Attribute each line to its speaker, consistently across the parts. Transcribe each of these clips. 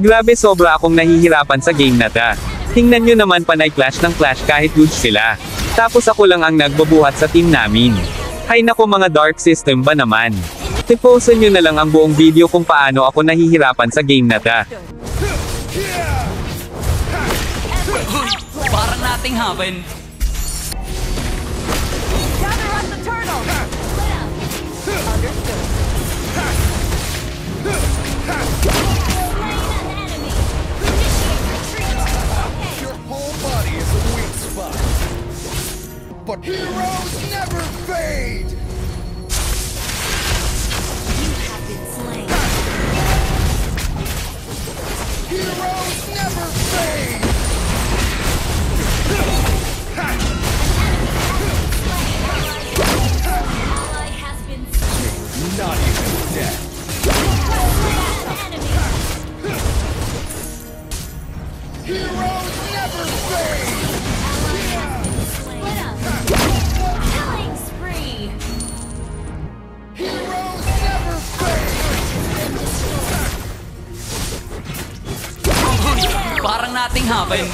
Speaker 1: Grabe, sobra akong nahihirapan sa game na ta. Tingnan nyo naman, panay clash ng clash kahit good sila. Tapos ako lang ang nagbabuhat sa team namin. Hay nako, mga dark system ba naman. Tiposan nyo na lang ang buong video kung paano ako nahihirapan sa game na ta.
Speaker 2: Parang nating haven.
Speaker 3: Your whole body is a weak spot. But heroes never fade! Heroes never fade! Not even dead. Heroes never fade!
Speaker 4: Killing spree.
Speaker 3: Heroes never fade!
Speaker 2: Parang nating haven.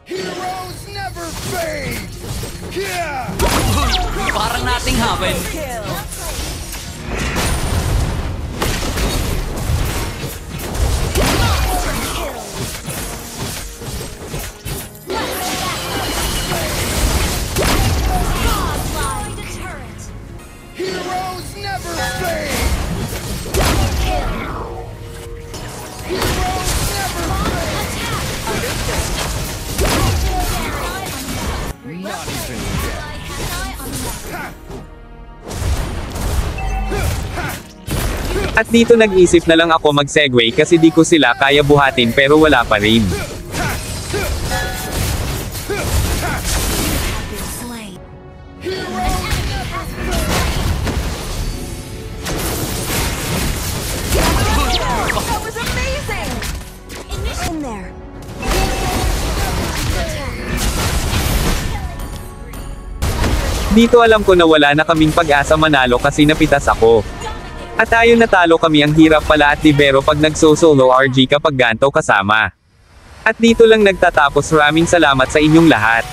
Speaker 3: Heroes never fade! Yeah!
Speaker 2: Parang nating haven.
Speaker 3: Heroes never fade! Heroes never fade! Not even dead.
Speaker 1: At dito nag-isip na lang ako mag-segue kasi di ko sila kaya buhatin pero wala pa rin.
Speaker 4: That was amazing! In there.
Speaker 1: Dito alam ko na wala na kaming pag-asa manalo kasi napitas ako. At ayun, natalo kami. Ang hirap pala at libero pag nagso-solo RG kapag ganto kasama. At dito lang nagtatapos. Maraming salamat sa inyong lahat.